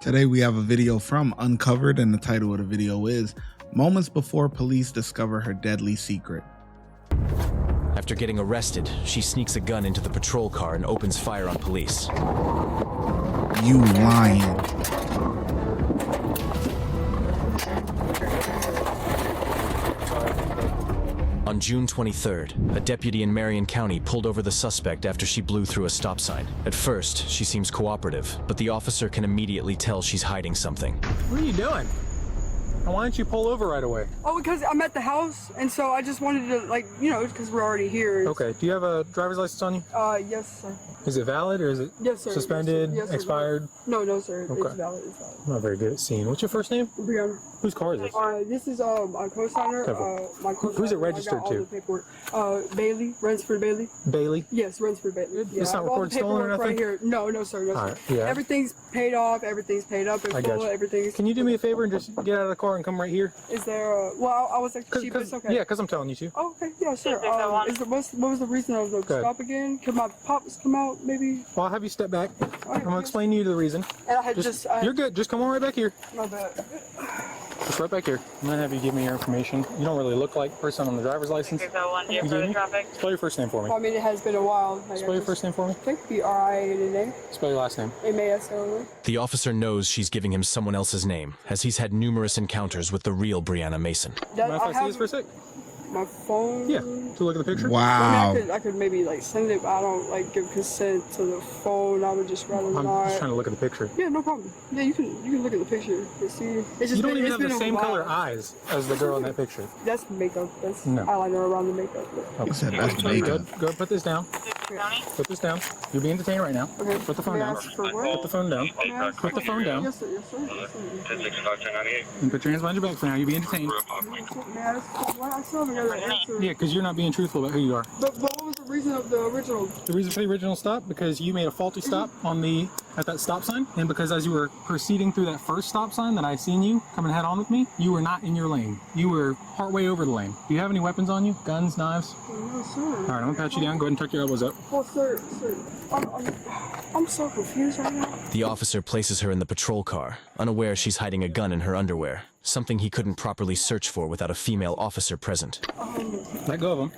Today we have a video from Uncovered, and the title of the video is Moments Before Police Discover Her Deadly Secret. After getting arrested, she sneaks a gun into the patrol car and opens fire on police. You lying. On June 23rd, a deputy in Marion County pulled over the suspect after she blew through a stop sign. At first, she seems cooperative, but the officer can immediately tell she's hiding something. What are you doing? And why didn't you pull over right away? Oh, because I'm at the house, and so I just wanted to, like, you know, because we're already here. Okay, do you have a driver's license on you? Yes, sir. Is it valid or is it suspended, yes, sir. expired? No, sir. Okay. It's valid. It's valid. I'm not very good at seeing. What's your first name? Brianna. Whose car is this? This is my co-signer. My co-signer. Who's it registered to? I got all the paperwork. Bailey, Rensford Bailey. Bailey? Yes, Rensford Bailey. Yeah, It's not recorded stolen or nothing? Right here. No, sir. No, sir. Right, yeah. Everything's paid off. Everything's paid up and I full. got you. Everything's. Can you do me a favor and just get out of the car and come right here? Is there? Well, I was like, cheap. It's okay. Yeah, because I'm telling you to. Oh, okay. Yeah, sure. What was the reason of the stop again? Could my pops come out maybe? Well, I'll have you step back. Right, I'm gonna explain to you the reason. And I had You're good. Just come on right back here. My bad. Just right back here. I'm gonna have you give me your information. You don't really look like a person on the driver's license. You give me? Spell your first name for me. Well, I mean, it has been a while. Spell your first name for me. I think Brianna. Spell your last name. M-A-S-O. The officer knows she's giving him someone else's name, as he's had numerous encounters with the real Brianna Mason. Mind if I see this for a sec? My phone? Yeah. To look at the picture? Wow. I mean, I could maybe like send it, but I don't like give consent to the phone. I would just rather I'm not. just trying to look at the picture. Yeah, no problem. Yeah, you can look at the picture and see. It's just You don't even have been the a same while. color eyes as the girl in that picture. That's makeup. That's No. eyeliner around the makeup. He said that's Go, makeup. go put this down. Put this down. You're being detained right now. Okay. Put the phone May I down. ask for what? Put the phone down. May I ask Put the phone down. Yes, sir. Yes, sir. Yes, sir. And put your hands behind your back for now. You're being detained. May I ask for what? I still haven't got an answer. Yeah, because you're not being truthful about who you are. But what was the reason of the original? The reason for the original stop, because you made a faulty stop at that stop sign, and because as you were proceeding through that first stop sign that I seen you coming head on with me, you were not in your lane. You were partway over the lane. Do you have any weapons on you? Guns, knives? No, sir. All right, I'm gonna pat you down. Go ahead and tuck your elbows up. Well, sir, I'm so confused right now. The officer places her in the patrol car, unaware she's hiding a gun in her underwear, something he couldn't properly search for without a female officer present. Let go of them.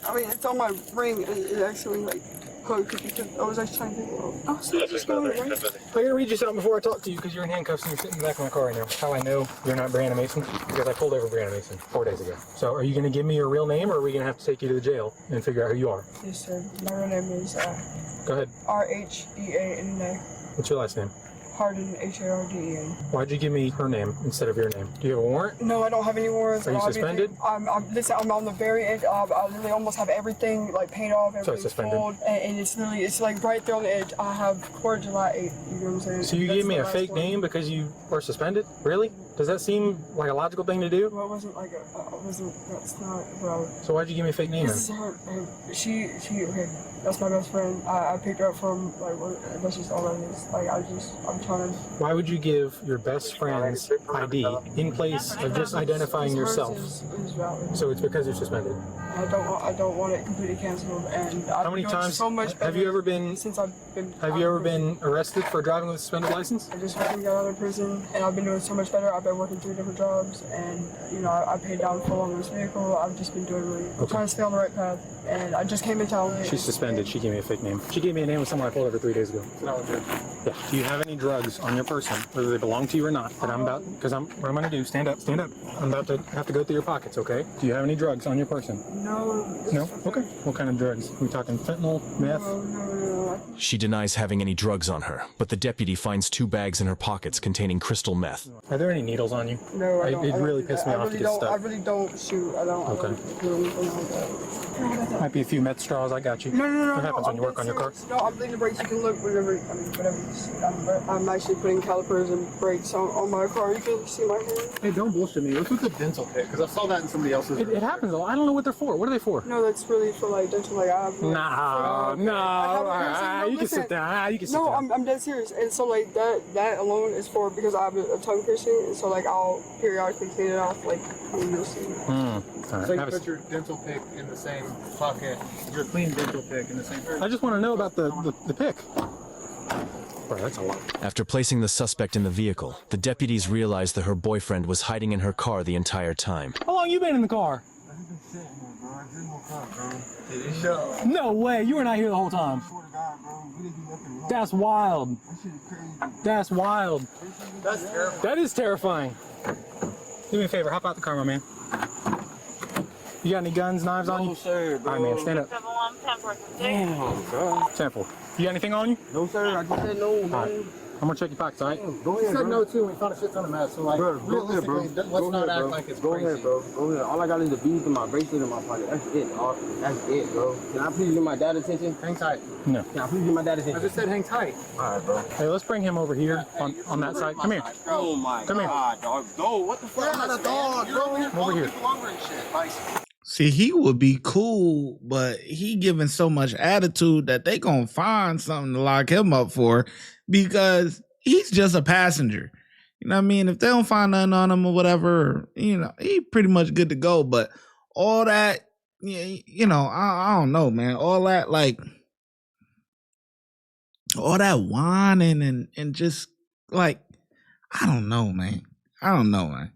I mean, it's on my ring. It actually, like, hooked. I was actually trying to think, oh, so it's just going right? I'm gonna read you something before I talk to you because you're in handcuffs and you're sitting in the back of my car right now. How I know you're not Brianna Mason? Because I pulled over Brianna Mason 4 days ago. So are you gonna give me your real name, or are we gonna have to take you to the jail and figure out who you are? Yes, sir. My real name is Go ahead. R-H-E-A-N-A. What's your last name? Harden, H-A-R-D-E-N. Why'd you give me her name instead of your name? Do you have a warrant? No, I don't have any warrants. Are you suspended? Listen, I'm on the very edge. I literally almost have everything like paid off, everything suspended. full, and it's like right there on the edge. I have court July 8th. You know what I'm saying? So you That's gave me the a last fake one. name because you were suspended? Really? Does that seem like a logical thing to do? Well, it wasn't like that's not, bro. So why'd you give me a fake name This is then? she, okay, that's my best friend. I picked her up from, like, that's just all it is. Like, I'm trying to. Why would you give your best friend's ID in place of just identifying yourself? Is valid. So it's because you're suspended. I don't want it completely canceled, and How many times so much have you ever been? since I've been. Have you ever been arrested for driving with a suspended license? I just recently got out of prison, and I've been doing so much better. I've been working 3 different jobs, and you know I paid down full on this vehicle. I've just been doing really, trying to stay on the right path, and I just came in town. She's suspended. She gave me a fake name. She gave me a name of someone I pulled over 3 days ago. Yeah. Do you have any drugs on your person, whether they belong to you or not? That I'm about, because what I'm gonna do? Stand up. Stand up. I'm about to have to go through your pockets. Okay? Do you have any drugs on your person? No. No. Okay. What kind of drugs? Are we talking fentanyl, meth? No. She denies having any drugs on her, but the deputy finds 2 bags in her pockets containing crystal meth. Are there any needles on you? No, I don't. It really pissed me off to get I stuck. really don't shoot. I don't. Okay. I don't do anything like that. Might be a few meth straws. I got you. No. What happens when you work on your car? No, I'm bleeding the brakes. You can look whenever. I mean, whatever. You see. I'm actually putting calipers and brakes on my car. You can see my hand. Hey, don't bullshit me. What's with the dental pick? Because I saw that in somebody else's. It happens a lot. I don't know what they're for. What are they for? No, that's really for like dental. Like I have. You can sit down. You can sit No, down. I'm dead serious. And so like that alone is for because I have a tongue piercing, and so like I'll periodically clean it off. Like you'll see. All So right. you put your dental pick in the same pocket, your clean dental pick in the same. I just want to know about the pick. Bro, that's a lot. After placing the suspect in the vehicle, the deputies realized that her boyfriend was hiding in her car the entire time. How long you been in the car? No way, you were not here the whole time. That's wild. That's wild. That's terrible. That is terrifying. Do me a favor, hop out the car, my man. You got any guns, knives on you? No, sir, bro. All right, man, stand up. Damn, bro. Sample. You got anything on you? No, sir. I just said no, man. All right. I'm gonna check your pockets, all right? Go He ahead, said bro. no too. We found a shit ton of mess. So like, Bro, go ahead, bro. realistically, let's Go not ahead, act bro. like it's Go crazy. ahead, bro. Go ahead. All I got is the beads and my bracelet in my pocket. That's it, dog. That's it, bro. Can I please get my dad attention? Hang tight. No. Can I please get my dad I attention? just said hang tight. All right, bro. Hey, let's bring him over here on that side. Come here. Oh my Come here. God, dog. Go. What the fuck? You're not a dog, bro. You're Over calling here. people over and shit. Like, See, he would be cool, but he giving so much attitude that they gonna find something to lock him up for because he's just a passenger. You know what I mean? If they don't find nothing on him or whatever, you know, he pretty much good to go. But all that, you know, I don't know, man. All that, like, all that whining and just, like, I don't know, man. I don't know, man.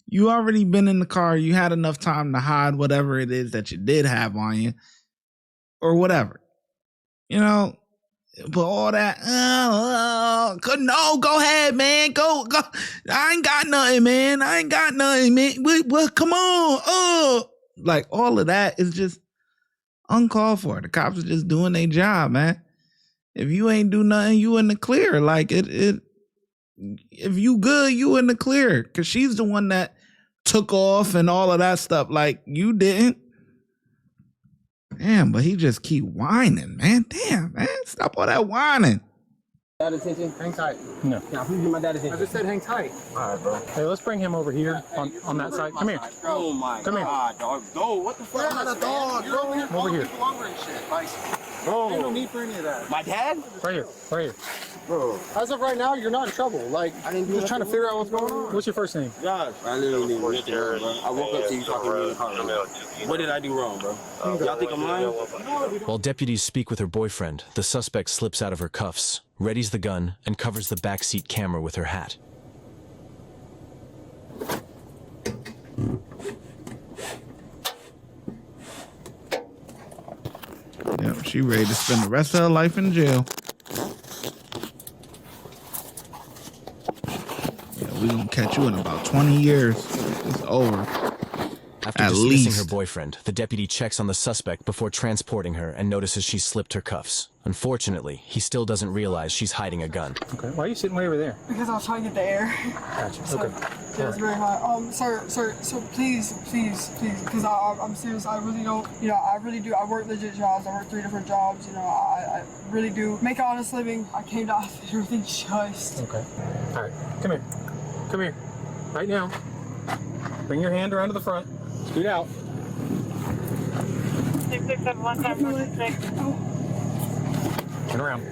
You already been in the car. You had enough time to hide whatever it is that you did have on you or whatever, you know, but all that, no, go ahead, man. Go. I ain't got nothing, man. What, come on. Like all of that is just uncalled for. The cops are just doing their job, man. If you ain't do nothing, you in the clear. Like if you good, you in the clear. Cause she's the one that took off and all of that stuff. Like you didn't. Damn, but he just keep whining, man. Damn, man. Stop all that whining. Dad attention? hang tight. No. Can I please get my dad I attention? just said hang tight. All right, bro. Hey, let's bring him over here on that side. Come here. Oh my Come here. God, dog. Go. What the fuck? You're not a dog, bro. You're Over calling here. people over and shit. Like, ain't no Bro. need for any of that. My dad? Right here. Right here. Bro. As of right now, you're not in trouble. Like, I didn't do you're just trying to nothing figure out what's going on. What's your first name? Josh. I literally didn't do nothing wrong, bro. I woke up to you talking to me in the car. Bro. What did I do wrong, bro? Y'all think I'm lying? While deputies speak with her boyfriend, the suspect slips out of her cuffs, readies the gun, and covers the backseat camera with her hat. Yeah, she ready to spend the rest of her life in jail. Yeah, we gonna catch you in about 20 years. It's over. After At dismissing least. her boyfriend, the deputy checks on the suspect before transporting her and notices she's slipped her cuffs. Unfortunately, he still doesn't realize she's hiding a gun. Okay. Why are you sitting way over there? Because I was trying to get the air. Gotcha. So, Okay. yeah, it's very hot. Sir, so please, because I'm serious. I really don't, I really do. I work legit jobs. I work 3 different jobs. I really do make an honest living. I came down and everything just. Okay. All right. Come here. Come here. Right now. Bring your hand around to the front. Scoot out. 667 Turn around.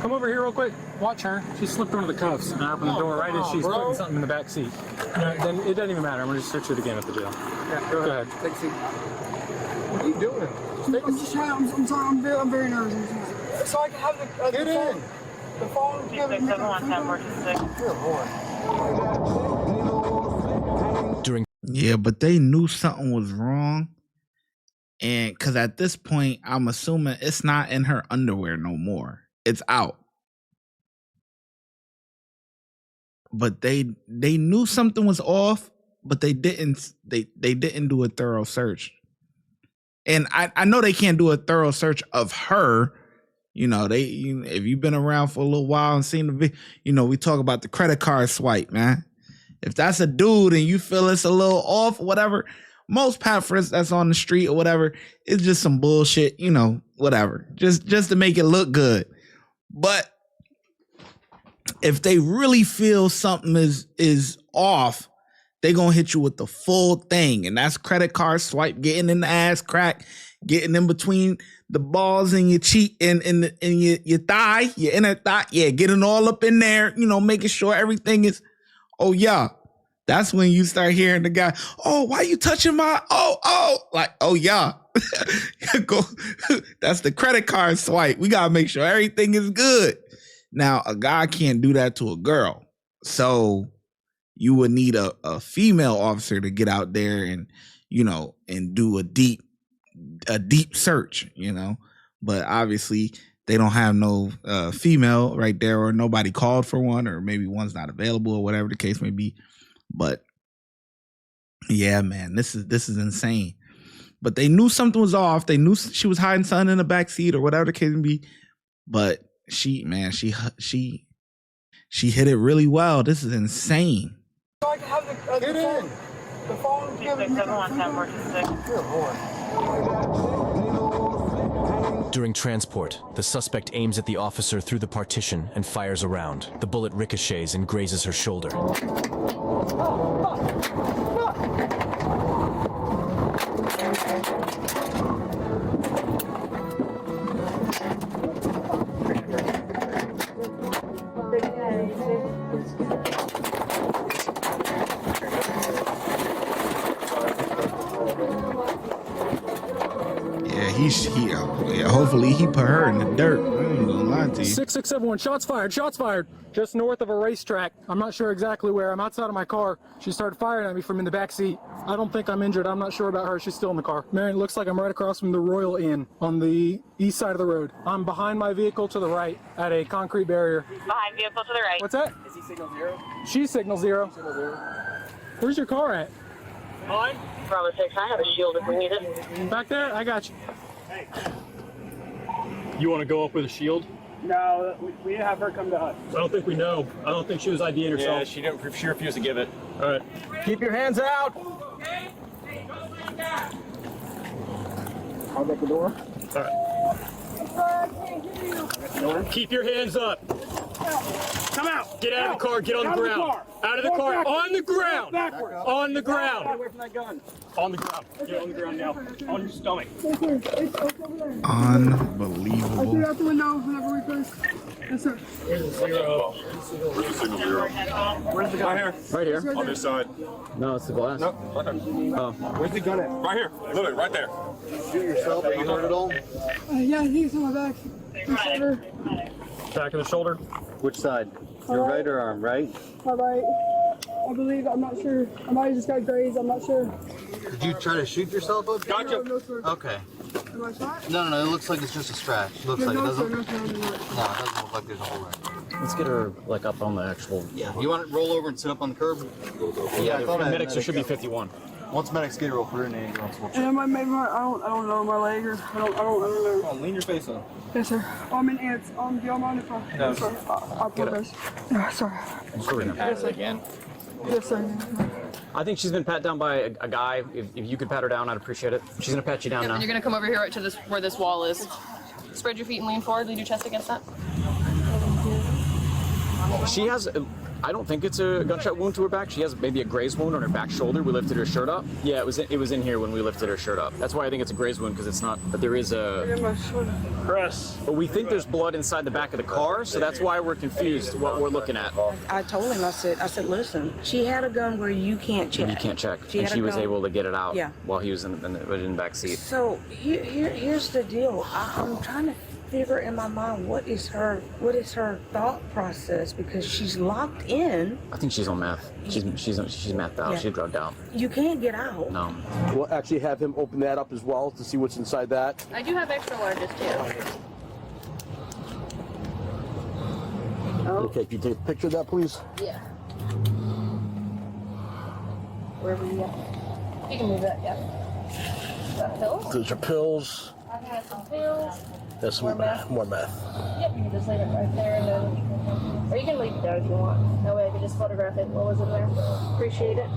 Come over here real quick. Watch her. She slipped under the cuffs and I opened the door right as she's bro. putting something in the back seat. Then it doesn't even matter. I'm gonna just search it again at the jail. Yeah, Go ahead. Take a seat. What are you doing? Just take a I'm just trying. I'm sorry. I'm very nervous. So I can have the Get the in. The phone together. and make a During Yeah, but they knew something was wrong. And because at this point, I'm assuming it's not in her underwear no more. It's out. But they knew something was off, but they didn't do a thorough search. And I know they can't do a thorough search of her. If you've been around for a little while and seen the video, we talk about the credit card swipe, man. If that's a dude and you feel it's a little off or whatever, most pamphlets that's on the street or whatever, it's just some bullshit, whatever. Just to make it look good. But if they really feel something is off, they gonna hit you with the full thing. And that's credit card swipe, getting in the ass crack, getting in between the balls in your cheek and your thigh, your inner thigh. Yeah, getting all up in there, making sure everything is. Oh, yeah. That's when you start hearing the guy, oh, why you touching my, like, oh, yeah. That's the credit card swipe. We got to make sure everything is good. Now, a guy can't do that to a girl. So you would need a female officer to get out there and, and do a deep search, But obviously they don't have no female right there, or nobody called for one, or maybe one's not available, or whatever the case may be. But yeah, man, this is insane. But they knew something was off. They knew she was hiding something in the back seat, or whatever the case may be. But she hit it really well. This is insane. So I can have Get in. the phone. 267-110-426. During transport, the suspect aims at the officer through the partition and fires around. The bullet ricochets and grazes her shoulder. Hopefully he put her in the dirt. I ain't gonna lie to you. 6671, shots fired, shots fired. Just north of a racetrack. I'm not sure exactly where. I'm outside of my car. She started firing at me from in the back seat. I don't think I'm injured. I'm not sure about her. She's still in the car. Marion, it looks like I'm right across from the Royal Inn on the east side of the road. I'm behind my vehicle to the right at a concrete barrier. Behind vehicle to the right. What's that? Is he signal 0? She's signal 0. Signal 0. Where's your car at? Mine? Bravo 6, I have a shield if we need it. Back there? I got you. Hey. You want to go up with a shield? No, we have her come to us. I don't think we know. I don't think she was IDing herself. Yeah, she refused to give it. All right. Keep your hands out. I'll get the door. All right. Keep your hands up. Come out. Get out of the car. Get on the ground. Out of the car. On the ground. Backward. On the ground. Get away from that gun. On the ground. Get on the ground now. On your stomach. Unbelievable. Out the window whenever we first. Yes, sir. Where's the gun? Right here. Right here. On this side. No, it's the glass. No. Okay. Where's the gun at? Right here. Literally, right there. Shoot yourself. Are you hurt at all? Yeah, I think it's on my back. My shoulder. Back of the shoulder. Which side? Your right or arm, right? My right. I believe. I'm not sure. I might have just got grazed. I'm not sure. Did you try to shoot yourself up? Gotcha. No, sir. Okay. Am I shot? No, it looks like it's just a scratch. It looks like it No, sir. doesn't. No, sir. No, it doesn't look like there's a hole there. Let's get her up on the actual. Yeah. You want to roll over and sit up on the curb? Yeah, I thought I had Medics, there should be 51. Once medics get her, we'll put her in the ambulance. We'll check. And I don't know my leg or I don't know. Come on, lean your face up. Yes, sir. I'm in ants. Do y'all mind if I? No. Sorry. I apologize. Sorry. Pat her again. Yes, sir. I think she's been pat down by a guy. If you could pat her down, I'd appreciate it. She's gonna pat you down now. And you're gonna come over here right to this where this wall is. Spread your feet and lean forward. Lean your chest against that. She has, I don't think it's a gunshot wound to her back. She has maybe a graze wound on her back shoulder. We lifted her shirt up. Yeah, it was in here when we lifted her shirt up. That's why I think it's a graze wound, because it's not. But there is a. My shoulder. Press. But we think there's blood inside the back of the car, so that's why we're confused what we're looking at. I told him, I said, listen, she had a gun where you can't check. You can't check, She and had she a was gun. able to get it out Yeah. while he was in the back seat. So here's the deal. I'm trying to figure in my mind what is her thought process, because she's locked in. I think she's on meth. She's methed out. Yeah. She's drugged out. You can't get out. No. We'll actually have him open that up as well to see what's inside that. I do have extra larges too. Okay, can you take a picture of that, please? Yeah. Wherever you want. You can move that, yeah. Got pills? There's your pills. I have some pills. There's some more meth. Yep, you can just leave it right there and then or you can leave it there if you want. That way I can just photograph it what was in there. Appreciate it.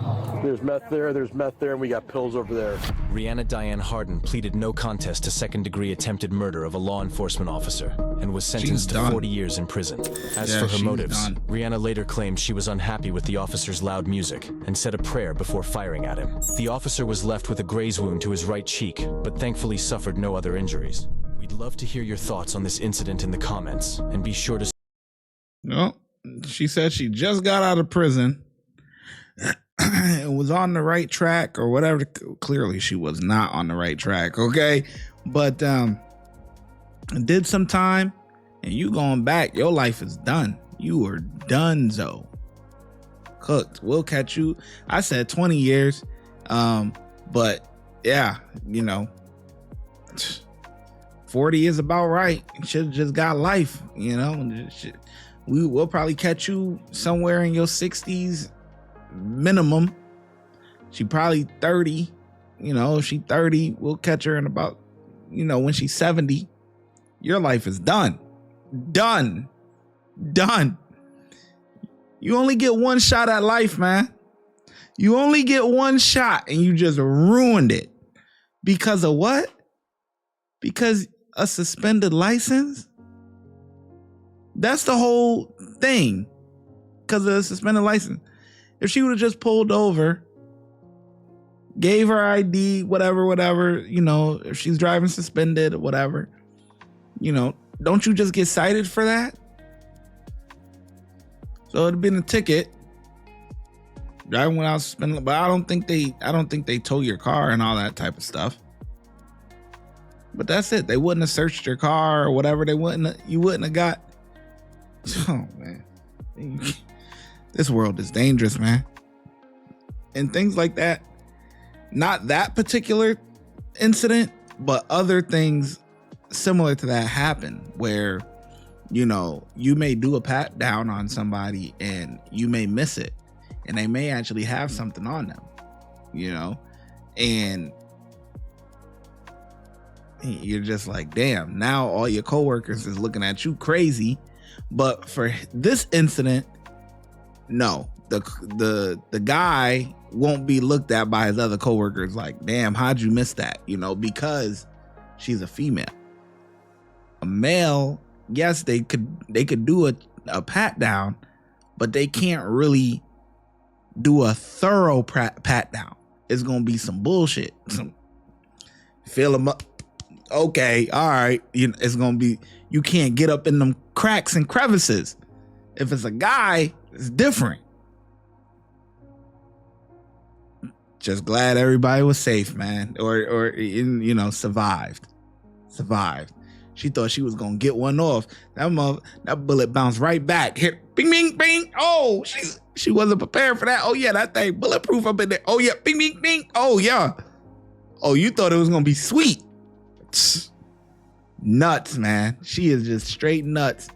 There's meth there, and we got pills over there. Rihanna Diane Harden pleaded no contest to second-degree attempted murder of a law enforcement officer and was sentenced to 40 years in prison. As for her motives, Rihanna later claimed she was unhappy with the officer's loud music and said a prayer before firing at him. The officer was left with a graze wound to his right cheek, but thankfully suffered no other injuries. We'd love to hear your thoughts on this incident in the comments, and be sure to... No, she said she just got out of prison and was on the right track or whatever. Clearly she was not on the right track, okay? But did some time and you going back, your life is done. You are donezo. Cooked. We'll catch you. I said 20 years. But yeah, 40 is about right. Should have just got life, We'll probably catch you somewhere in your 60s minimum. She probably 30. If she 30, we'll catch her in about, when she's 70. Your life is done. Done. You only get one shot at life, man. You only get one shot and you just ruined it. Because of what? Because a suspended license? That's the whole thing. Because of a suspended license. If she would have just pulled over, gave her ID, whatever, if she's driving suspended, whatever, don't you just get cited for that? So it'd been a ticket. Driving without suspended, but I don't think they tow your car and all that type of stuff. But that's it. They wouldn't have searched your car or whatever. You wouldn't have got. Oh man, this world is dangerous, man. And things like that. Not that particular incident, but other things similar to that happen where, you may do a pat down on somebody and you may miss it. And they may actually have something on them, and you're just like, damn, now all your coworkers is looking at you crazy. But for this incident, no, the guy won't be looked at by his other coworkers like, damn, how'd you miss that? Because she's a female. A male, yes, they could do a pat down, but they can't really do a thorough pat down. It's gonna be some bullshit. Fill them up. Okay, all right. It's gonna be, you can't get up in them cracks and crevices. If it's a guy, it's different. Just glad everybody was safe, man, or survived. She thought she was gonna get one off. That bullet bounced right back. Here, bing, bing, bing. Oh, she wasn't prepared for that. Oh yeah, that thing bulletproof up in there. Oh yeah, bing, bing, bing. Oh yeah. Oh, you thought it was gonna be sweet. Nuts, man. She is just straight nuts.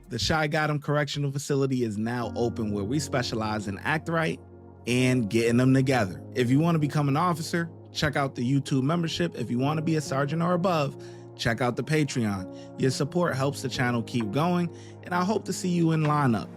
The ShyGotEm Correctional Facility is now open, where we specialize in act right and getting them together. If you want to become an officer, check out the YouTube membership. If you want to be a sergeant or above, check out the Patreon. Your support helps the channel keep going, and I hope to see you in lineup.